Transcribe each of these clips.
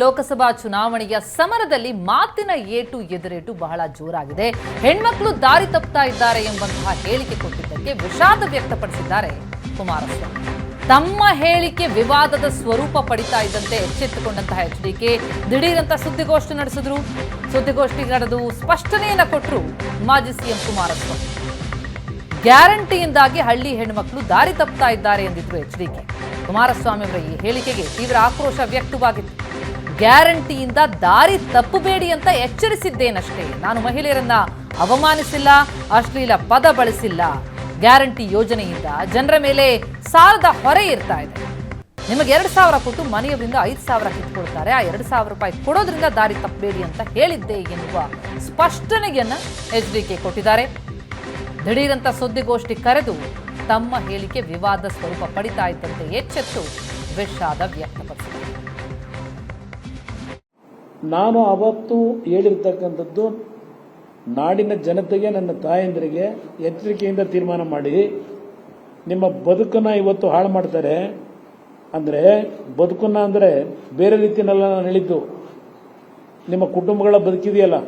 ಲೋಕಸಭಾ ಚುನಾವಣೆಯ ಸಮರದಲ್ಲಿ ಮಾತಿನ ಏಟು ಎದುರೇಟು ಬಹಳ ಜೋರಾಗಿದೆ. ಹೆಣ್ಮಕ್ಳು ದಾರಿ ತಪ್ಪುತ್ತಾ ಇದ್ದಾರೆ ಎಂಬಂತಹ ಹೇಳಿಕೆ ಕೊಟ್ಟಿದ್ದಕ್ಕೆ ವಿಷಾದ ವ್ಯಕ್ತಪಡಿಸಿದ್ದಾರೆ ಕುಮಾರಸ್ವಾಮಿ. ತಮ್ಮ ಹೇಳಿಕೆ ವಿವಾದದ ಸ್ವರೂಪ ಪಡಿತಾ ಇದ್ದಂತೆ ಎಚ್ಚೆತ್ತುಕೊಂಡಂತಹ ಎಚ್ಡಿಕೆ ದಿಢೀರಂತ ಸುದ್ದಿಗೋಷ್ಠಿ ನಡೆಸಿದ್ರು. ಸುದ್ದಿಗೋಷ್ಠಿ ನಡೆದು ಸ್ಪಷ್ಟನೆಯನ್ನ ಕೊಟ್ಟರು ಮಾಜಿ ಸಿಎಂ ಕುಮಾರಸ್ವಾಮಿ. ಗ್ಯಾರಂಟಿಯಿಂದಾಗಿ ಹಳ್ಳಿ ಹೆಣ್ಮಕ್ಳು ದಾರಿ ತಪ್ಪುತ್ತಾ ಇದ್ದಾರೆ ಎಂದಿದ್ರು ಎಚ್ಡಿಕೆ. ಕುಮಾರಸ್ವಾಮಿ ಅವರ ಈ ಹೇಳಿಕೆಗೆ ತೀವ್ರ ಆಕ್ರೋಶ ವ್ಯಕ್ತವಾಗಿತ್ತು. ಗ್ಯಾರಂಟಿಯಿಂದ ದಾರಿ ತಪ್ಪಬೇಡಿ ಅಂತ ಎಚ್ಚರಿಸಿದ್ದೇನಷ್ಟೇ, ನಾನು ಮಹಿಳೆಯರನ್ನ ಅವಮಾನಿಸಿಲ್ಲ, ಅಶ್ಲೀಲ ಪದ ಬಳಸಿಲ್ಲ. ಗ್ಯಾರಂಟಿ ಯೋಜನೆಯಿಂದ ಜನರ ಮೇಲೆ ಸಾಲದ ಹೊರೆ ಇರ್ತಾ ಇದೆ. ನಿಮಗೆ 2,000 ಕೊಟ್ಟು ಮನೆಯವರಿಂದ 5,000 ಕಿತ್ಕೊಳ್ತಾರೆ. ಆ 2,000 ರೂಪಾಯಿ ಕೊಡೋದ್ರಿಂದ ದಾರಿ ತಪ್ಪಬೇಡಿ ಅಂತ ಹೇಳಿದ್ದೆ ಎನ್ನುವ ಸ್ಪಷ್ಟನೆಯನ್ನ ಎಚ್ಡಿಕೆ ಕೊಟ್ಟಿದ್ದಾರೆ. ದಿಢೀರಂತ ಸುದ್ದಿಗೋಷ್ಠಿ ಕರೆದು ತಮ್ಮ ಹೇಳಿಕೆ ವಿವಾದ ಸ್ವರೂಪ ಪಡಿತಾ ಇದ್ದಂತೆ ಎಚ್ಚೆತ್ತು ವಿಷಾದ ವ್ಯಕ್ತಪಡಿಸಿದ್ದಾರೆ. ನಾನು ಅವತ್ತು ಹೇಳಿರ್ತಕ್ಕಂಥದ್ದು ನಾಡಿನ ಜನತೆಗೆ, ನನ್ನ ತಾಯಂದಿರಿಗೆ ಎಚ್ಚರಿಕೆಯಿಂದ ತೀರ್ಮಾನ ಮಾಡಿ, ನಿಮ್ಮ ಬದುಕನ್ನು ಇವತ್ತು ಹಾಳು ಮಾಡ್ತಾರೆ ಅಂದರೆ, ಬದುಕನ್ನು ಅಂದರೆ ಬೇರೆ ರೀತಿಯಲ್ಲ ನಾನು ಹೇಳಿದ್ದು. ನಿಮ್ಮ ಕುಟುಂಬಗಳ ಬದುಕಿದೆಯಲ್ಲ,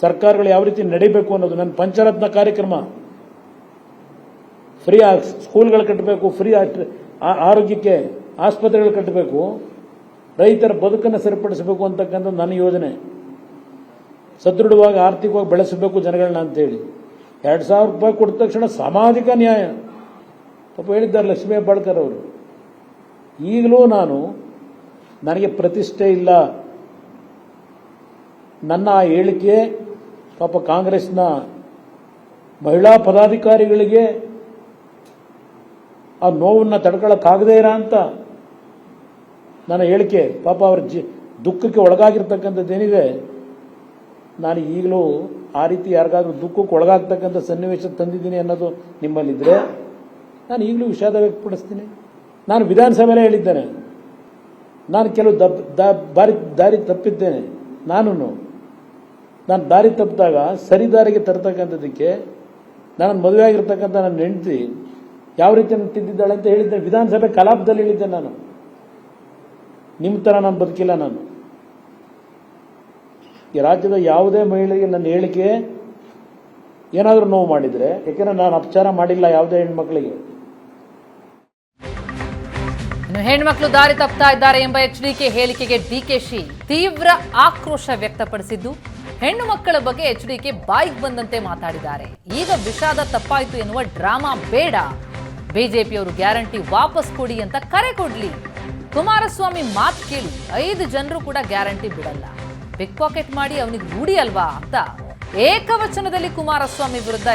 ಸರ್ಕಾರಗಳು ಯಾವ ರೀತಿ ನಡೀಬೇಕು ಅನ್ನೋದು. ನನ್ನ ಪಂಚರತ್ನ ಕಾರ್ಯಕ್ರಮ, ಫ್ರೀ ಸ್ಕೂಲ್ಗಳು ಕಟ್ಟಬೇಕು, ಫ್ರೀ ಆರೋಗ್ಯಕ್ಕೆ ಆಸ್ಪತ್ರೆಗಳು ಕಟ್ಟಬೇಕು, ರೈತರ ಬದುಕನ್ನು ಸರಿಪಡಿಸಬೇಕು ಅಂತಕ್ಕಂಥ ನನ್ನ ಯೋಜನೆ. ಸದೃಢವಾಗಿ ಆರ್ಥಿಕವಾಗಿ ಬೆಳೆಸಬೇಕು ಜನಗಳನ್ನ ಅಂತೇಳಿ 2,000 ರೂಪಾಯಿ ಕೊಟ್ಟ ತಕ್ಷಣ ಸಾಮಾಜಿಕ ನ್ಯಾಯ ಪಾಪ ಹೇಳಿದ್ದಾರೆ ಲಕ್ಷ್ಮೀ ಹೆಬ್ಬಾಳ್ಕರ್ ಅವರು. ಈಗಲೂ ನನಗೆ ಪ್ರತಿಷ್ಠೆ ಇಲ್ಲ. ನನ್ನ ಆ ಹೇಳಿಕೆ ಪಾಪ ಕಾಂಗ್ರೆಸ್ನ ಮಹಿಳಾ ಪದಾಧಿಕಾರಿಗಳಿಗೆ ಆ ನೋವನ್ನು ತಡ್ಕೊಳ್ಳೋಕ್ಕಾಗದೇ ಇರ ಅಂತ ನನ್ನ ಹೇಳಿಕೆ, ಪಾಪ ಅವ್ರ ದುಃಖಕ್ಕೆ ಒಳಗಾಗಿರ್ತಕ್ಕಂಥದ್ದೇನಿದೆ, ನಾನು ಈಗಲೂ ಆ ರೀತಿ ಯಾರಿಗಾದ್ರೂ ದುಃಖಕ್ಕೆ ಒಳಗಾಗ್ತಕ್ಕಂಥ ಸನ್ನಿವೇಶ ತಂದಿದ್ದೀನಿ ಅನ್ನೋದು ನಿಮ್ಮಲ್ಲಿದ್ದರೆ ನಾನು ಈಗಲೂ ವಿಷಾದ ವ್ಯಕ್ತಪಡಿಸ್ತೀನಿ. ನಾನು ವಿಧಾನಸಭೆಯಲ್ಲೇ ಹೇಳಿದ್ದೇನೆ, ನಾನು ಕೆಲವು ದಾರಿ ತಪ್ಪಿದ್ದೇನೆ. ನಾನು ದಾರಿ ತಪ್ಪಿದಾಗ ಸರಿ ದಾರಿಗೆ ತರ್ತಕ್ಕಂಥದ್ದಕ್ಕೆ ನಾನು ಮದುವೆ ಆಗಿರ್ತಕ್ಕಂಥ ನನ್ನ ಹೆಂಡತಿ ಯಾವ ರೀತಿ ತಿದ್ದಿದ್ದಾಳೆ ಅಂತ ಹೇಳಿದ್ದೆ. ವಿಧಾನಸಭೆ ಕಲಾಪದಲ್ಲಿ ಹೇಳಿದ್ದೆ. ನಾನು ನಿಮ್ಮ ಥರ ನಾನು ಬದುಕಿಲ್ಲ. ನಾನು ಈ ರಾಜ್ಯದ ಯಾವುದೇ ಮಹಿಳೆಗೆ ನನ್ನ ಹೇಳಿಕೆ ಏನಾದರೂ ನೋವು ಮಾಡಿದರೆ, ಯಾಕೆಂದ್ರೆ ನಾನು ಅಪಚಾರ ಮಾಡಿಲ್ಲ ಯಾವುದೇ ಹೆಣ್ಮಕ್ಳಿಗೆ. ಹೆಣ್ಮಕ್ಳು ದಾರಿ ತಪ್ಪುತ್ತಾ ಇದ್ದಾರೆ ಎಂಬ ಎಚ್ಡಿಕೆ ಹೇಳಿಕೆಗೆ ಡಿಕೆಶಿ ತೀವ್ರ ಆಕ್ರೋಶ ವ್ಯಕ್ತಪಡಿಸಿದ್ದು, ಹೆಣ್ಣು ಮಕ್ಕಳ ಬಗ್ಗೆ ಎಚ್ಡಿಕೆ ಬಾಯಿಗೆ ಬಂದಂತೆ ಮಾತಾಡಿದ್ದಾರೆ. ಈಗ ವಿಷಾದ ತಪ್ಪಾಯಿತು ಎನ್ನುವ ಡ್ರಾಮಾ ಬೇಡ, ಬಿಜೆಪಿಯವರು ಗ್ಯಾರಂಟಿ ವಾಪಸ್ ಕೊಡಿ ಅಂತ ಕರೆ ಕೊಡ್ಲಿ. ಕುಮಾರಸ್ವಾಮಿ ಮಾತು ಕೇಳಿ 5 ಜನರು ಕೂಡ ಗ್ಯಾರಂಟಿ ಬಿಡಲ್ಲ, ಪಿಕ್ ಪಾಕೆಟ್ ಮಾಡಿ ಅವನಿಗೆ ರೂಢಿ ಅಲ್ವಾ ಅಂತ ಏಕವಚನದಲ್ಲಿ ಕುಮಾರಸ್ವಾಮಿ ವಿರುದ್ಧ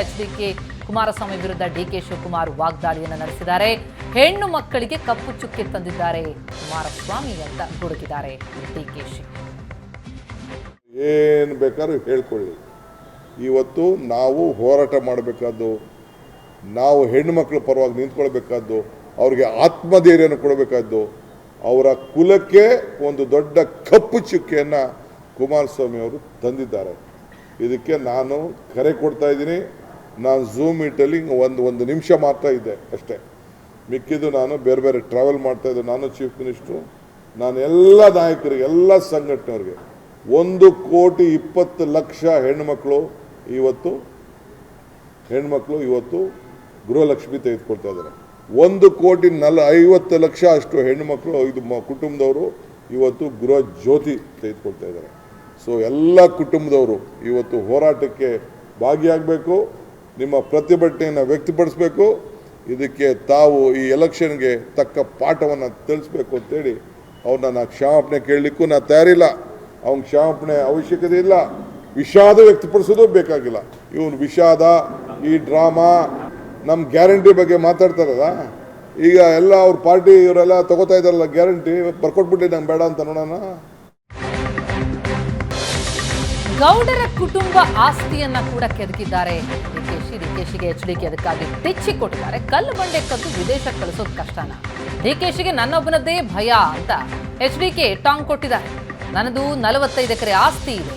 ಡಿಕೆ ಶಿವಕುಮಾರ್ ವಾಗ್ದಾಳಿಯನ್ನು ನಡೆಸಿದ್ದಾರೆ. ಹೆಣ್ಣು ಮಕ್ಕಳಿಗೆ ಕಪ್ಪು ಚುಕ್ಕೆ ತಂದಿದ್ದಾರೆ ಕುಮಾರಸ್ವಾಮಿ ಅಂತ ಗುಡುಕಿದ್ದಾರೆ ಡಿಕೆಶಿ. ಏನು ಬೇಕಾದ್ರೂ ಹೇಳ್ಕೊಳ್ಳಿ, ಇವತ್ತು ನಾವು ಹೋರಾಟ ಮಾಡಬೇಕಾದ್ದು, ನಾವು ಹೆಣ್ಣು ಮಕ್ಕಳ ಪರವಾಗಿ ನಿಂತ್ಕೊಳ್ಬೇಕಾದ್ದು, ಅವ್ರಿಗೆ ಆತ್ಮಧೈರ್ಯನ ಕೊಡಬೇಕಾದ್ದು, ಅವರ ಕುಲಕ್ಕೆ ಒಂದು ದೊಡ್ಡ ಕಪ್ಪು ಚುಕ್ಕೆಯನ್ನು ಕುಮಾರಸ್ವಾಮಿ ಅವರು ತಂದಿದ್ದಾರೆ. ಇದಕ್ಕೆ ನಾನು ಕರೆ ಕೊಡ್ತಾ ಇದ್ದೀನಿ. ನಾನು ಝೂಮ್ ಮೀಟಲ್ಲಿ ಒಂದು ನಿಮಿಷ ಮಾತ್ರ ಇದ್ದೆ ಅಷ್ಟೇ, ಮಿಕ್ಕಿದ್ದು ನಾನು ಬೇರೆ ಬೇರೆ ಟ್ರಾವೆಲ್ ಮಾಡ್ತಾ ಇದ್ದೆ. ನಾನು ಚೀಫ್ ಮಿನಿಸ್ಟ್ರು, ನಾನು ಎಲ್ಲ ನಾಯಕರಿಗೆ, ಎಲ್ಲ ಸಂಘಟನೆಯವ್ರಿಗೆ 1,20,00,000 ಹೆಣ್ಮಕ್ಳು ಇವತ್ತು ಗೃಹಲಕ್ಷ್ಮಿ ತೆಗೆದುಕೊಳ್ತಾ ಇದ್ದಾರೆ. 1,50,00,000 ಅಷ್ಟು ಹೆಣ್ಣುಮಕ್ಕಳು ಇದು ಕುಟುಂಬದವರು ಇವತ್ತು ಗೃಹ ಜ್ಯೋತಿ ತೆಗೆದುಕೊಳ್ತಾ ಇದ್ದಾರೆ. ಸೊ ಎಲ್ಲ ಕುಟುಂಬದವರು ಇವತ್ತು ಹೋರಾಟಕ್ಕೆ ಭಾಗಿಯಾಗಬೇಕು, ನಿಮ್ಮ ಪ್ರತಿಭಟನೆಯನ್ನು ವ್ಯಕ್ತಪಡಿಸಬೇಕು. ಇದಕ್ಕೆ ತಾವು ಈ ಎಲೆಕ್ಷನ್ಗೆ ತಕ್ಕ ಪಾಠವನ್ನು ತಿಳಿಸ್ಬೇಕು ಅಂತೇಳಿ ಅವ್ರನ್ನ ನಾನು ಕ್ಷಮಾಪಣೆ ಕೇಳಲಿಕ್ಕೂ ನಾನು ತಯಾರಿಲ್ಲ. ಅವ್ನ ಕ್ಷಮಾಪಣೆ ಅವಶ್ಯಕತೆ ಇಲ್ಲ. ವಿಷಾದ ವ್ಯಕ್ತಪಡಿಸೋದು ಬೇಕಾಗಿಲ್ಲ. ಇವನು ವಿಷಾದ, ಈ ಡ್ರಾಮಾ, ನಮ್ಮ ಗ್ಯಾರಂಟಿ ಬಗ್ಗೆ ಮಾತಾಡ್ತಾರಲ್ಲ, ಈಗ ಎಲ್ಲ ಅವ್ರ ಪಾರ್ಟಿ ಇವರೆಲ್ಲ ತಗೋತಾ ಇದಾರಲ್ಲ ಗ್ಯಾರಂಟಿ, ಬರ್ಕೊಟ್ಬಿಟ್ಟು ನಂಗೆ ಬೇಡ ಅಂತ ನೋಡೋಣ. ಗೌಡರ ಕುಟುಂಬ ಆಸ್ತಿಯನ್ನ ಕೂಡ ಕೆದಕಿದ್ದಾರೆ ಡಿಕೆಶಿಗೆ ಎಚ್ಡಿಕೆ ಅದಕ್ಕಾಗಿ ಟೆಚ್ಚಿ ಕೊಟ್ಟಿದ್ದಾರೆ. ಕಲ್ಲು ಬಂಡೆ ಕದ್ದು ವಿದೇಶ ಕಳಿಸೋದು ಕಷ್ಟನ, ಡಿಕೆಶಿಗೆ ನನ್ನೊಬ್ಬನದ್ದೇ ಭಯ ಅಂತ ಎಚ್ಡಿಕೆ ಟಾಂಗ್ ಕೊಟ್ಟಿದ್ದಾರೆ. ನನ್ನದು 45 ಎಕರೆ ಆಸ್ತಿ ಇದೆ.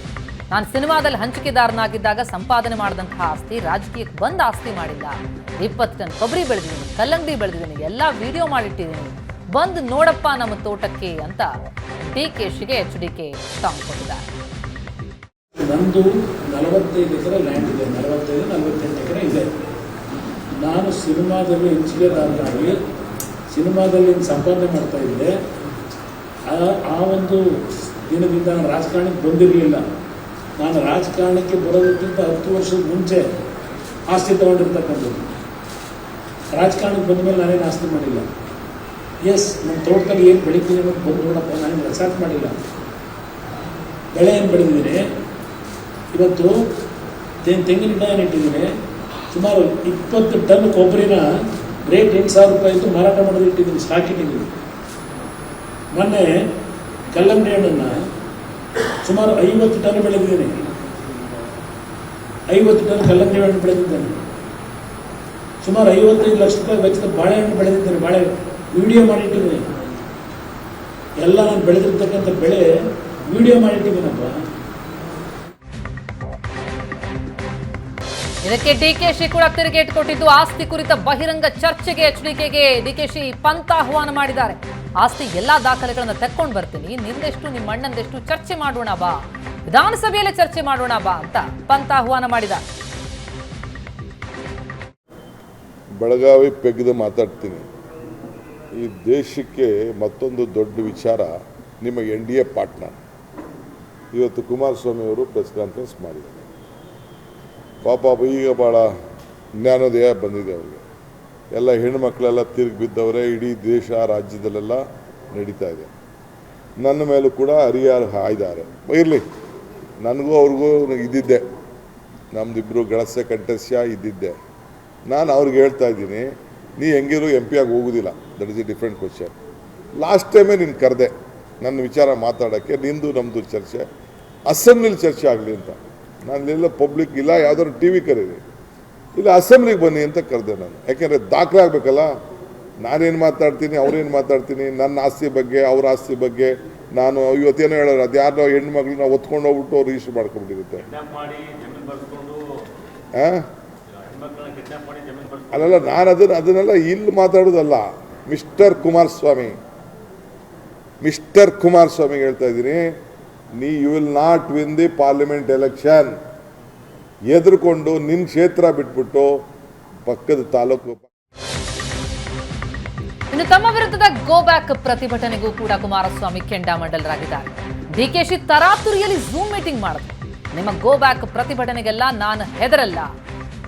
ನಾನು ಸಿನಿಮಾದಲ್ಲಿ ಹಂಚಿಕೆದಾರನಾಗಿದ್ದಾಗ ಸಂಪಾದನೆ ಮಾಡಿದಂತಹ ಆಸ್ತಿ ರಾಜಕೀಯಕ್ಕೆ ಬಂದ ಆಸ್ತಿ ಮಾಡಿಲ್ಲ. 20 ಟನ್ ಕೊಬ್ಬರಿ ಬೆಳೆದಿದ್ದೀನಿ, ಕಲ್ಲಂಗಡಿ ಬೆಳೆದಿದ್ದೀನಿ, ಎಲ್ಲ ವಿಡಿಯೋ ಮಾಡಿಟ್ಟಿದ್ದೀನಿ. ಬಂದು ನೋಡಪ್ಪ ನಮ್ಮ ತೋಟಕ್ಕೆ ಅಂತ ಡಿಕೆಶಿಗೆ ಎಚ್ಡಿಕೆ ಟಾಂಗ್ ಕೊಟ್ಟಿದ್ದಾರೆ. ನಂದು 45 ಎಕರೆ ಲ್ಯಾಂಡ್ ಇದೆ, 45-48 ಎಕರೆ ಇದೆ. ನಾನು ಸಿನಿಮಾದಲ್ಲಿ ಇಂಜಿನಿಯರ್ ಸಿನಿಮಾದಲ್ಲಿ ಸಂಪಾದನೆ ಮಾಡ್ತಾ ಇದ್ದೆ. ಆ ಒಂದು ದಿನದಿಂದ ನಾನು ರಾಜಕಾರಣಕ್ಕೆ ಬಂದಿರಲಿಲ್ಲ. ನಾನು ರಾಜಕಾರಣಕ್ಕೆ ಬರೋದಕ್ಕಿಂತ 10 ವರ್ಷದ ಮುಂಚೆ ಆಸ್ತಿ ತಗೊಂಡಿರ್ತಕ್ಕಂಥದ್ದು. ರಾಜಕಾರಣಕ್ಕೆ ಬಂದ ಮೇಲೆ ನಾನೇನು ಆಸ್ತಿ ಮಾಡಿಲ್ಲ. ನಮ್ಮ ತೋಟದಲ್ಲಿ ಏನು ಬೆಳಿತೀನಿ ಅನ್ನೋದು ಬಂದು ನೋಡಪ್ಪ, ನಾನೇನು ರೆಸಾರ್ಟ್ ಮಾಡಿಲ್ಲ. ಬೆಳೆ ಏನು ಬೆಳೆದಿದ್ದೀನಿ, ಇವತ್ತು ತೆಂಗಿನ ಗಿಡ ಇಟ್ಟಿದ್ದೀನಿ. ಸುಮಾರು 20 ಟನ್ ಕೊಬ್ಬರಿನ ರೇಟ್ 8,000 ರೂಪಾಯಿ ಇತ್ತು, ಮಾರಾಟ ಮಾಡೋದು ಇಟ್ಟಿದ್ದೀನಿ, ಸಾಕಿಟ್ಟಿದ್ದೀನಿ. ಮೊನ್ನೆ ಕಲ್ಲಂಗಡಿ ಹಣ್ಣನ್ನು ಸುಮಾರು 50 ಟನ್ ಬೆಳೆದಿದ್ದೀನಿ. 50 ಟನ್ ಕಲ್ಲಂಗಡಿ ಹಣ್ಣು ಬೆಳೆದಿದ್ದೇನೆ. ಸುಮಾರು 55 ಲಕ್ಷ ರೂಪಾಯಿ ವೆಚ್ಚದ ಬಾಳೆಹಣ್ಣು ಬೆಳೆದಿದ್ದೇನೆ. ಬಾಳೆ ವಿಡಿಯೋ ಮಾಡಿಟ್ಟಿದ್ದೀನಿ. ಎಲ್ಲ ನಾನು ಬೆಳೆದಿರ್ತಕ್ಕಂಥ ಬೆಳೆ ವಿಡಿಯೋ ಮಾಡಿಟ್ಟಿದ್ದೀನಪ್ಪ. ಇದಕ್ಕೆ ಡಿಕೆಶಿ ಕೂಡ ತಿರುಗೇಟು ಕೊಟ್ಟಿದ್ದು. ಆಸ್ತಿ ಕುರಿತ ಬಹಿರಂಗ ಚರ್ಚೆಗೆ ಎಚ್ಡಿಕೆಗೆ ಡಿಕೆಶಿ ಪಂತ ಆಹ್ವಾನ ಮಾಡಿದ್ದಾರೆ. ಆಸ್ತಿ ಎಲ್ಲಾ ದಾಖಲೆಗಳನ್ನ ತೆಕ್ಕೊಂಡು ಬರ್ತೀನಿ, ನಿಂದೆಷ್ಟು ನಿಮ್ಮ ಅಣ್ಣಂದೆಷ್ಟು ಚರ್ಚೆ ಮಾಡೋಣ ಬಾ, ವಿಧಾನಸಭೆಯಲ್ಲೇ ಚರ್ಚೆ ಮಾಡೋಣ ಬಾ ಅಂತ ಪಂತ ಆಹ್ವಾನ ಮಾಡಿದ್ದಾರೆ. ಬೆಳಗಾವಿ ಪೆಗ್ದು ಮಾತಾಡ್ತೀನಿ. ಈ ದೇಶಕ್ಕೆ ಮತ್ತೊಂದು ದೊಡ್ಡ ವಿಚಾರ, ನಿಮ್ಮ NDA ಪಾರ್ಟ್ನರ್ ಇವತ್ತು ಕುಮಾರಸ್ವಾಮಿ ಅವರು ಪ್ರೆಸ್ ಕಾನ್ಫರೆನ್ಸ್ ಮಾಡಿದ್ದಾರೆ. ಪಾಪ ಈಗ ಭಾಳ ಜ್ಞಾನೋದಯ ಬಂದಿದೆ ಅವರಿಗೆ. ಎಲ್ಲ ಹೆಣ್ಣುಮಕ್ಕಳೆಲ್ಲ ತಿರುಗಿ ಬಿದ್ದವರೇ, ಇಡೀ ದೇಶ ರಾಜ್ಯದಲ್ಲೆಲ್ಲ ನಡೀತಾ ಇದೆ. ನನ್ನ ಮೇಲೂ ಕೂಡ ಹರಿಯಾರು ಹಾಯ್ದಾರೆ. ಇರಲಿ, ನನಗೂ ಅವ್ರಿಗೂ ಇದ್ದಿದ್ದೆ, ನಮ್ಮದಿಬ್ಬರು ಗಳಸ್ಯ ಕಂಠಸ್ಯ ಇದ್ದಿದ್ದೆ. ನಾನು ಅವ್ರಿಗೆ ಹೇಳ್ತಾ ಇದ್ದೀನಿ, ನೀ ಹೆಂಗಿರು MP ಆಗಿ ಹೋಗೋದಿಲ್ಲ, that is A different question. Last ಟೈಮೇ ನೀನು ಕರೆದೆ ನನ್ನ ವಿಚಾರ ಮಾತಾಡೋಕ್ಕೆ, ನಿಂದು ನಮ್ಮದು ಚರ್ಚೆ ಅಸೆಂಬ್ಲಿಲಿ ಚರ್ಚೆ ಆಗಲಿ ಅಂತ. ನಾನೆಲ್ಲ ಪಬ್ಲಿಕ್ ಇಲ್ಲ, ಯಾವ್ದಾದ್ರು TV ಕರೀರಿ, ಇಲ್ಲ ಅಸೆಂಬ್ಲಿಗೆ ಬನ್ನಿ ಅಂತ ಕರೆದೆ ನಾನು. ಯಾಕೆಂದರೆ ದಾಖಲೆ ಆಗಬೇಕಲ್ಲ, ನಾನೇನು ಮಾತಾಡ್ತೀನಿ, ಅವ್ರೇನು ಮಾತಾಡ್ತೀನಿ, ನನ್ನ ಆಸ್ತಿ ಬಗ್ಗೆ ಅವ್ರ ಆಸ್ತಿ ಬಗ್ಗೆ. ನಾನು ಇವತ್ತೇನೋ ಹೇಳೋರು, ಅದು ಯಾರೋ ಹೆಣ್ಮಕ್ಳನ್ನ ಒತ್ಕೊಂಡು ಹೋಗ್ಬಿಟ್ಟು ಅವ್ರು ರಿಜಿಸ್ಟರ್ ಮಾಡ್ಕೊಂಡ್ಬಿಟ್ಟಿರುತ್ತೆ. ಅಲ್ಲಲ್ಲ, ನಾನು ಅದನ್ನೆಲ್ಲ ಇಲ್ಲಿ ಮಾತಾಡೋದಲ್ಲ. ಮಿಸ್ಟರ್ ಕುಮಾರಸ್ವಾಮಿಗೆ ಹೇಳ್ತಾ ಇದ್ದೀನಿ, you will not win the parliament election. ಎದುರುಕೊಂಡು ನಿನ್ನ ಕ್ಷೇತ್ರ ಬಿಟ್ಬಿಟ್ಟು ಪಕ್ಕದ ತಾಲೂಕು. ಇನ್ನು ತಮ್ಮ ವಿರುದ್ಧದ ಗೋ ಬ್ಯಾಕ್ ಪ್ರತಿಭಟನೆಗೂ ಕೂಡ ಕುಮಾರಸ್ವಾಮಿ ಕೆಂಡಾಮಂಡಲರಾಗಿದ್ದಾರೆ. ಡಿಕೆಶಿ ತರಾತುರಿಯಲ್ಲಿ ಝೂಮ್ ಮೀಟಿಂಗ್ ಮಾಡಿದ್ರು. ನಿಮ್ಮ ಗೋ ಬ್ಯಾಕ್ ಪ್ರತಿಭಟನೆಗೆಲ್ಲ ನಾನು ಹೆದರಲ್ಲ,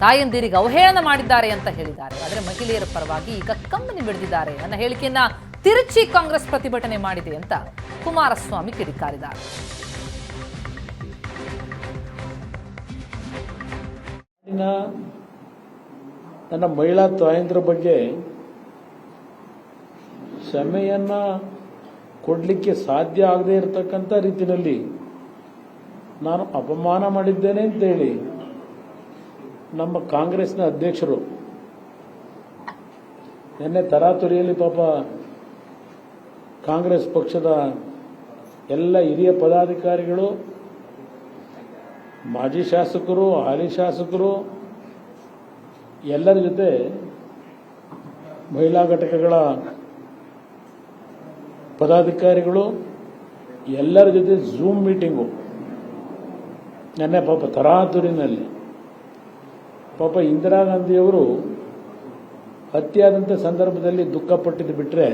ತಾಯಂದಿರಿಗೆ ಅವಹೇಳನ ಮಾಡಿದ್ದಾರೆ ಅಂತ ಹೇಳಿದ್ದಾರೆ. ಆದರೆ ಮಹಿಳೆಯರ ಪರವಾಗಿ ಈಗ ಕಂಬನಿ ಬಿಡಿದಿದ್ದಾರೆ. ನನ್ನ ಹೇಳಿಕೆಯನ್ನ ತಿರುಚಿ ಕಾಂಗ್ರೆಸ್ ಪ್ರತಿಭಟನೆ ಮಾಡಿದೆ ಅಂತ ಕುಮಾರಸ್ವಾಮಿ ಕಿಡಿಕಾರಿದ್ದಾರೆ. ನನ್ನ ಮಹಿಳಾ ತಾಯಂದಿರ ಬಗ್ಗೆ ಕ್ಷಮೆಯನ್ನ ಕೊಡಲಿಕ್ಕೆ ಸಾಧ್ಯ ಆಗದೇ ಇರತಕ್ಕಂಥ ರೀತಿಯಲ್ಲಿ ನಾನು ಅಪಮಾನ ಮಾಡಿದ್ದೇನೆ ಅಂತೇಳಿ ನಮ್ಮ ಕಾಂಗ್ರೆಸ್ನ ಅಧ್ಯಕ್ಷರು ನಿನ್ನೆ ತರಾತುರಿಯಲ್ಲಿ ಪಾಪ ಕಾಂಗ್ರೆಸ್ ಪಕ್ಷದ ಎಲ್ಲ ಹಿರಿಯ ಪದಾಧಿಕಾರಿಗಳು, ಮಾಜಿ ಶಾಸಕರು, ಹಾಲಿ ಶಾಸಕರು ಎಲ್ಲರ ಜೊತೆ ಮಹಿಳಾ ಘಟಕಗಳ ಪದಾಧಿಕಾರಿಗಳು ಎಲ್ಲರ ಜೊತೆ ಝೂಮ್ ಮೀಟಿಂಗು ನೆನ್ನೆ ಪಾಪ ತರಾತುರಿನಲ್ಲಿ. ಪಾಪ ಇಂದಿರಾ ಗಾಂಧಿಯವರು ಹತ್ಯೆಯಾದಂಥ ಸಂದರ್ಭದಲ್ಲಿ ದುಃಖಪಟ್ಟಿದ್ದು ಬಿಟ್ಟರೆ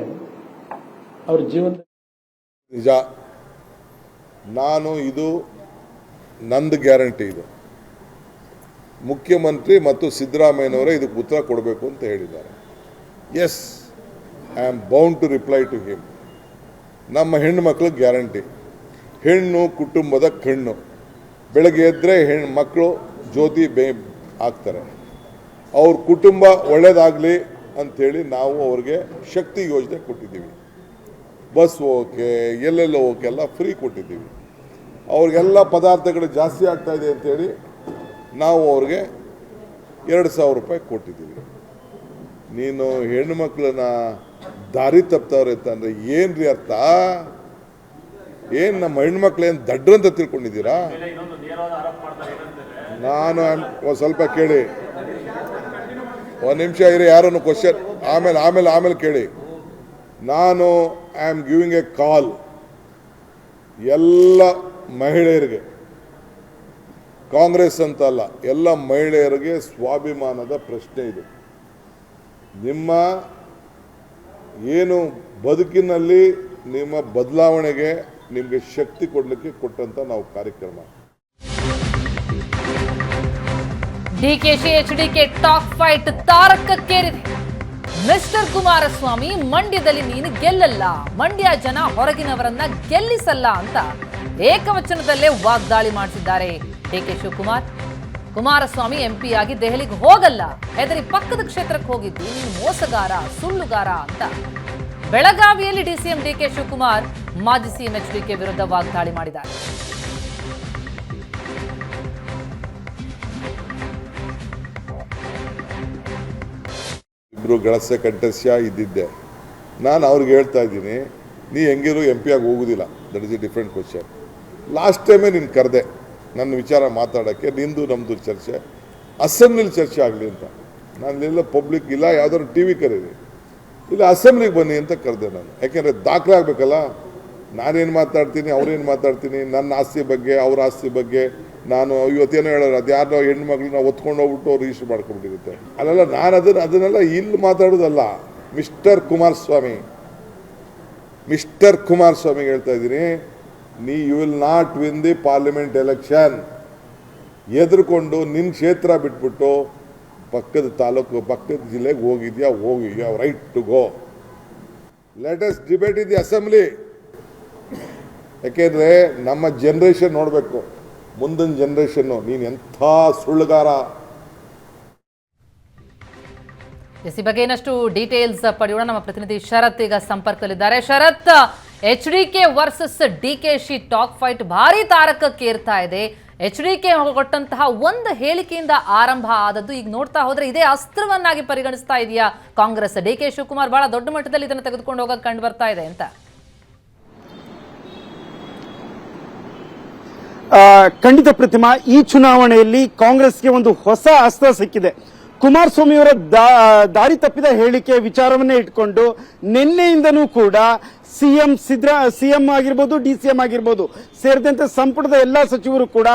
ಅವ್ರ ಜೀವನದಲ್ಲಿ ನಿಜ. ನಾನು ಇದು ನಂದು ಗ್ಯಾರಂಟಿ. ಇದು ಮುಖ್ಯಮಂತ್ರಿ ಮತ್ತು ಸಿದ್ದರಾಮಯ್ಯನವರೇ ಇದಕ್ಕೆ ಉತ್ತರ ಕೊಡಬೇಕು ಅಂತ ಹೇಳಿದ್ದಾರೆ. Yes, I am bound to reply to him. ನಮ್ಮ ಹೆಣ್ಣು ಮಕ್ಕಳು ಗ್ಯಾರಂಟಿ. ಹೆಣ್ಣು ಕುಟುಂಬದ ಕಣ್ಣು. ಬೆಳಗ್ಗೆ ಎದ್ದರೆ ಹೆಣ್ಣು ಮಕ್ಕಳು ಜ್ಯೋತಿ ಆಗ್ತಾರೆ. ಅವ್ರ ಕುಟುಂಬ ಒಳ್ಳೇದಾಗಲಿ ಅಂಥೇಳಿ ನಾವು ಅವ್ರಿಗೆ ಶಕ್ತಿ ಯೋಜನೆ ಕೊಟ್ಟಿದ್ದೀವಿ. ಬಸ್ ಹೋಗೋಕ್ಕೆ, ಎಲ್ಲೆಲ್ಲ ಹೋಗೋಕ್ಕೆ ಎಲ್ಲ ಫ್ರೀ ಕೊಟ್ಟಿದ್ದೀವಿ. ಅವ್ರಿಗೆಲ್ಲ ಪದಾರ್ಥಗಳು ಜಾಸ್ತಿ ಆಗ್ತಾಯಿದೆ ಅಂಥೇಳಿ ನಾವು ಅವ್ರಿಗೆ 2,000 ರೂಪಾಯಿ ಕೊಟ್ಟಿದ್ದೀವಿ. ನೀನು ಹೆಣ್ಣು ಮಕ್ಕಳನ್ನ ದಾರಿ ತಪ್ತವ್ರೆ ಅಂತಂದರೆ ಏನು ರೀ ಅರ್ಥ? ಏನು ನಮ್ಮ ಹೆಣ್ಮಕ್ಳೇನು ದಡ್ರಂತ ತಿಳ್ಕೊಂಡಿದ್ದೀರಾ? ನಾನು ಸ್ವಲ್ಪ ಕೇಳಿ, ಒಂದು ನಿಮಿಷ ಇರಿ, ಯಾರನ್ನು ಕ್ವಶನ್ ಆಮೇಲೆ ಕೇಳಿ. ನಾನು ಐ ಆಮ್ ಗಿವಿಂಗ್ ಎ ಕಾಲ್ ಎಲ್ಲ ಮಹಿಳೆಯರಿಗೆ, ಕಾಂಗ್ರೆಸ್ ಅಂತಲ್ಲ, ಎಲ್ಲ ಮಹಿಳೆಯರಿಗೆ ಸ್ವಾಭಿಮಾನದ ಪ್ರಶ್ನೆ ಇದು. ನಿಮ್ಮ ಏನು ಬದುಕಿನಲ್ಲಿ ನಿಮ್ಮ ಬದಲಾವಣೆಗೆ ನಿಮಗೆ ಶಕ್ತಿ ಕೊಡಲಿಕ್ಕೆ ಕೊಟ್ಟಂತ ನಾವು ಕಾರ್ಯಕ್ರಮ. ಡಿಕೆಶಿ ಎಚ್ಡಿಕೆ ಟಾಕ್ ಫೈಟ್ ತಾರಕಕ್ಕೇರಿದೆ. ಮಿಸ್ಟರ್ ಕುಮಾರಸ್ವಾಮಿ, ಮಂಡ್ಯದಲ್ಲಿ ನೀನು ಗೆಲ್ಲಲ್ಲ, ಮಂಡ್ಯ ಜನ ಹೊರಗಿನವರನ್ನ ಗೆಲ್ಲಿಸಲ್ಲ ಅಂತ ಏಕವಚನದಲ್ಲೇ ವಾಗ್ದಾಳಿ ಮಾಡಿಸಿದ್ದಾರೆ ಡಿಕೆ ಶಿವಕುಮಾರ್. ಕುಮಾರಸ್ವಾಮಿ ಎಂಪಿ ಆಗಿ ದೆಹಲಿಗೆ ಹೋಗಲ್ಲ, ಹೆದರಿ ಪಕ್ಕದ ಕ್ಷೇತ್ರಕ್ಕೆ ಹೋಗಿದ್ದು, ನೀನು ಮೋಸಗಾರ, ಸುಳ್ಳುಗಾರ ಅಂತ ಬೆಳಗಾವಿಯಲ್ಲಿ ಡಿಸಿಎಂ ಡಿಕೆ ಶಿವಕುಮಾರ್ ಮಾಜಿ ಸಿಎಂ ಎಚ್ಡಿಕೆ ವಿರುದ್ಧ ವಾಗ್ದಾಳಿ ಮಾಡಿದ್ದಾರೆ. ಇಬ್ರು ಗಳಸೆ ಕಂಠಸ್ಯ ಇದ್ದಿದ್ದೆ. ನಾನು ಅವ್ರಿಗೆ ಹೇಳ್ತಾ ಇದ್ದೀನಿ, ನೀ ಹೆಂಗಿರು MP ಆಗಿ ಹೋಗುದಿಲ್ಲ, that is A different question. Last ಟೈಮೇ ನೀನು ಕರೆದೆ ನನ್ನ ವಿಚಾರ ಮಾತಾಡೋಕ್ಕೆ, ನಿಂದು ನಮ್ಮದು ಚರ್ಚೆ ಅಸೆಂಬ್ಲಿಲಿ ಚರ್ಚೆ ಆಗಲಿ ಅಂತ. ನಾನೆಲ್ಲ ಪಬ್ಲಿಕ್ ಇಲ್ಲ, ಯಾವ್ದಾದ್ರು TV ಕರೀರಿ, ಇಲ್ಲ ಅಸೆಂಬ್ಲಿಗೆ ಬನ್ನಿ ಅಂತ ಕರೆದೆ ನಾನು. ಯಾಕೆಂದರೆ ದಾಖಲೆ ಆಗಬೇಕಲ್ಲ, ನಾನೇನು ಮಾತಾಡ್ತೀನಿ, ಅವ್ರೇನು ಮಾತಾಡ್ತೀನಿ, ನನ್ನ ಆಸ್ತಿ ಬಗ್ಗೆ, ಅವ್ರ ಆಸ್ತಿ ಬಗ್ಗೆ. ನಾನು ಇವತ್ತೇನೋ ಹೇಳೋರು, ಅದು ಯಾರೋ ಹೆಣ್ಮಕ್ಳನ್ನ ಒತ್ಕೊಂಡು ಹೋಗ್ಬಿಟ್ಟು ರಿಜಿಸ್ಟರ್ ಮಾಡ್ಕೊಂಡ್ಬಿಟ್ಟಿರುತ್ತೆ. ಅಲ್ಲೆಲ್ಲ ನಾನು ಅದನ್ನೆಲ್ಲ ಇಲ್ಲಿ ಮಾತಾಡೋದಲ್ಲ. ಮಿಸ್ಟರ್ ಕುಮಾರಸ್ವಾಮಿಗೆ ಹೇಳ್ತಾ ಇದ್ದೀನಿ, you will not win the parliament election. ಎದುರುಕೊಂಡು ನಿನ್ನ ಕ್ಷೇತ್ರ ಬಿಟ್ಬಿಟ್ಟು ಪಕ್ಕದ ತಾಲೂಕು, ಪಕ್ಕದ ಜಿಲ್ಲೆಗೆ ಹೋಗಿದ್ಯಾ, ಹೋಗಿ, you have right to go. Let us debate in the assembly. ಯಾಕೆಂದರೆ ನಮ್ಮ ಜನ್ರೇಷನ್ ನೋಡಬೇಕು, ಮುಂದಿನ ಜನ್ರೇಷನ್ನು. ನೀನು ಎಂಥ ಸುಳ್ಳುಗಾರ. ಈ ಬಗ್ಗೆ ಇನ್ನಷ್ಟು ಡೀಟೇಲ್ಸ್ ಪಡೆಯೋಣ. ನಮ್ಮ ಪ್ರತಿನಿಧಿ ಶರತ್ ಈಗ ಸಂಪರ್ಕದಲ್ಲಿದ್ದಾರೆ. Sharath, HDK versus DKShi talk fight ಭಾರಿ ತಾರಕಕ್ಕೇರ್ತಾ ಇದೆ. ಎಚ್ಡಿಕೆ ಕೊಟ್ಟಂತಹ ಒಂದು ಹೇಳಿಕೆಯಿಂದ ಆರಂಭ ಆದದ್ದು, ಈಗ ನೋಡ್ತಾ ಹೋದ್ರೆ ಇದೇ ಅಸ್ತ್ರವನ್ನಾಗಿ ಪರಿಗಣಿಸ್ತಾ ಇದೆಯಾ ಕಾಂಗ್ರೆಸ್? ಡಿಕೆ ಶಿವಕುಮಾರ್ ಬಹಳ ದೊಡ್ಡ ಮಟ್ಟದಲ್ಲಿ ಇದನ್ನು ತೆಗೆದುಕೊಂಡು ಹೋಗೋಕೆ ಕಂಡು ಬರ್ತಾ ಇದೆ ಅಂತ. ಖಂಡಿತ ಪ್ರತಿಮಾ, ಈ ಚುನಾವಣೆಯಲ್ಲಿ ಕಾಂಗ್ರೆಸ್ಗೆ ಒಂದು ಹೊಸ ಅಸ್ತ್ರ ಸಿಕ್ಕಿದೆ. ಕುಮಾರಸ್ವಾಮಿಯವರ ದಾರಿ ತಪ್ಪಿದ ಹೇಳಿಕೆ ವಿಚಾರವನ್ನೇ ಇಟ್ಕೊಂಡು ನಿನ್ನೆಯಿಂದನೂ ಕೂಡ ಸಿಎಂ ಆಗಿರ್ಬೋದು, DCM ಆಗಿರ್ಬೋದು ಸೇರಿದಂತೆ ಸಂಪುಟದ ಎಲ್ಲಾ ಸಚಿವರು ಕೂಡ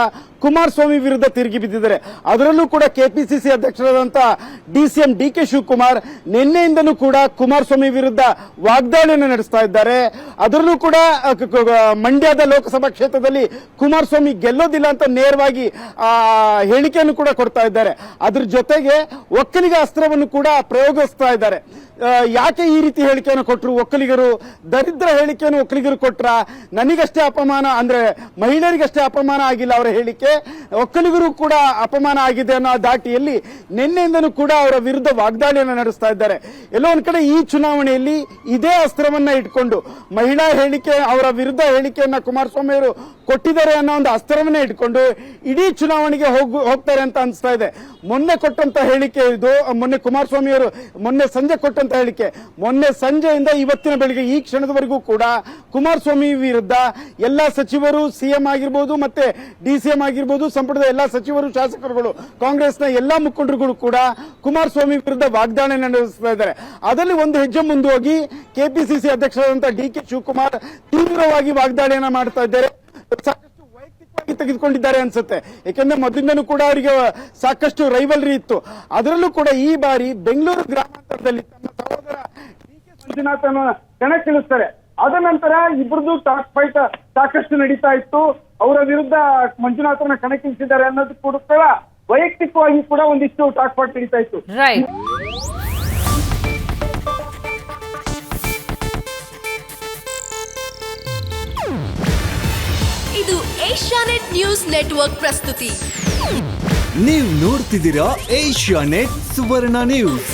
ಕುಮಾರಸ್ವಾಮಿ ವಿರುದ್ಧ ತಿರುಗಿ ಬಿದ್ದಿದ್ದಾರೆ. ಅದರಲ್ಲೂ ಕೂಡ KPCC ಅಧ್ಯಕ್ಷರಾದಂತ DCM ಡಿಕೆ ಶಿವಕುಮಾರ್ ನಿನ್ನೆಯಿಂದನೂ ಕೂಡ ಕುಮಾರಸ್ವಾಮಿ ವಿರುದ್ಧ ವಾಗ್ದಾಳಿಯನ್ನು ನಡೆಸ್ತಾ ಇದ್ದಾರೆ. ಅದರಲ್ಲೂ ಕೂಡ ಮಂಡ್ಯದ ಲೋಕಸಭಾ ಕ್ಷೇತ್ರದಲ್ಲಿ ಕುಮಾರಸ್ವಾಮಿ ಗೆಲ್ಲೋದಿಲ್ಲ ಅಂತ ನೇರವಾಗಿ ಹೇಳಿಕೆಯನ್ನು ಕೂಡ ಕೊಡ್ತಾ ಇದ್ದಾರೆ. ಅದ್ರ ಜೊತೆಗೆ ಒಕ್ಕಲಿಗ ಅಸ್ತ್ರವನ್ನು ಕೂಡ ಪ್ರಯೋಗಿಸ್ತಾ ಇದ್ದಾರೆ. ಯಾಕೆ ಈ ರೀತಿ ಹೇಳಿಕೆಯನ್ನು ಕೊಟ್ಟರು ಒಕ್ಕಲಿಗರು? ದರಿದ್ರ ಹೇಳಿಕೆಯನ್ನು ಒಕ್ಕಲಿಗರು ಕೊಟ್ರ? ನನಗಷ್ಟೇ ಅಪಮಾನ, ಅಂದ್ರೆ ಮಹಿಳೆಯರಿಗಷ್ಟೇ ಅಪಮಾನ ಆಗಿಲ್ಲ ಅವರ ಹೇಳಿಕೆ, ಒಕ್ಕಲಿಗರು ಕೂಡ ಅಪಮಾನ ಆಗಿದೆ ಅನ್ನೋ ದಾಟಿಯಲ್ಲಿ ನಿನ್ನೆಯಿಂದನೂ ಕೂಡ ಅವರ ವಿರುದ್ಧ ವಾಗ್ದಾಳಿಯನ್ನು ನಡೆಸ್ತಾ ಇದ್ದಾರೆ. ಎಲ್ಲೋ ಒಂದ್ ಕಡೆ ಈ ಚುನಾವಣೆಯಲ್ಲಿ ಇದೇ ಅಸ್ತ್ರವನ್ನ ಇಟ್ಕೊಂಡು ಮಹಿಳಾ ಹೇಳಿಕೆ, ಅವರ ವಿರುದ್ಧ ಹೇಳಿಕೆಯನ್ನ ಕುಮಾರಸ್ವಾಮಿ ಅವರು ಕೊಟ್ಟಿದ್ದಾರೆ ಅನ್ನೋ ಒಂದು ಅಸ್ತ್ರವನ್ನೇ ಇಟ್ಕೊಂಡು ಇಡೀ ಚುನಾವಣೆಗೆ ಹೋಗ್ತಾರೆ ಅಂತ ಅನಿಸ್ತಾ ಇದೆ. ಮೊನ್ನೆ ಕೊಟ್ಟಂತ ಹೇಳಿಕೆ ಇದು, ಮೊನ್ನೆ ಕುಮಾರಸ್ವಾಮಿ ಅವರು ಮೊನ್ನೆ ಸಂಜೆ ಕೊಟ್ಟಂತ ಹೇಳಿಕೆ, ಮೊನ್ನೆ ಸಂಜೆಯಿಂದ ಇವತ್ತಿನ ಬೆಳಿಗ್ಗೆ ಈ ಕ್ಷಣದವರೆಗೂ ಕೂಡ ಕುಮಾರಸ್ವಾಮಿ ವಿರುದ್ಧ ಎಲ್ಲಾ ಸಚಿವರು, CM ಆಗಿರ್ಬೋದು ಮತ್ತೆ DCM ಆಗಿರ್ಬೋದು, ಸಂಪುಟದ ಎಲ್ಲಾ ಸಚಿವರು, ಶಾಸಕರುಗಳು, ಕಾಂಗ್ರೆಸ್ನ ಎಲ್ಲಾ ಮುಖಂಡರುಗಳು ಕೂಡ ಕುಮಾರಸ್ವಾಮಿ ವಿರುದ್ಧ ವಾಗ್ದಾಳಿ ನಡೆಸ್ತಾ ಇದ್ದಾರೆ. ಅದರಲ್ಲಿ ಒಂದು ಹೆಜ್ಜೆ ಮುಂದೋಗಿ KPCC ಅಧ್ಯಕ್ಷರಾದಂತಹ DK ಶಿವಕುಮಾರ್ ತೀವ್ರವಾಗಿ ವಾಗ್ದಾಳಿಯನ್ನ ಮಾಡ್ತಾ ಇದ್ದಾರೆ. ಸಾಕಷ್ಟು ವೈಯಕ್ತಿಕವಾಗಿ ತೆಗೆದುಕೊಂಡಿದ್ದಾರೆ ಅನ್ಸುತ್ತೆ. ಯಾಕೆಂದ್ರೆ ಮೊದಲಿಂದನೂ ಕೂಡ ಅವರಿಗೆ ಸಾಕಷ್ಟು ರೈವಲ್ರಿ ಇತ್ತು. ಅದರಲ್ಲೂ ಕೂಡ ಈ ಬಾರಿ ಬೆಂಗಳೂರು ಗ್ರಾಮಾಂತರದಲ್ಲಿ ತನ್ನ ಸಹೋದರ DK ಮಂಜುನಾಥನ ಕಣಕ್ಕಿಳಿಸ್ತಾರೆ. ಅದ ನಂತರ ಇಬ್ಬರದು ಟಾಕ್ ಫೈಟ್ ಸಾಕಷ್ಟು ನಡೀತಾ ಇತ್ತು. ಅವರ ವಿರುದ್ಧ ಮಂಜುನಾಥನ ಕಣಕ್ಕಿಳಿಸಿದ್ದಾರೆ ಅನ್ನೋದು ಕೂಡ ವೈಯಕ್ತಿಕವಾಗಿ ಕೂಡ ಒಂದಿಷ್ಟು ಟಾಕ್ ಫೈಟ್ ನಡೀತಾ ಇತ್ತು. ಇದು ಏಷ್ಯಾನೆಟ್ ನ್ಯೂಸ್ ನೆಟ್ವರ್ಕ್ ಪ್ರಸ್ತುತಿ. ನೀವು ನೋಡ್ತಿದ್ದೀರಾ ಏಷ್ಯಾನೆಟ್ ಸುವರ್ಣ ನ್ಯೂಸ್.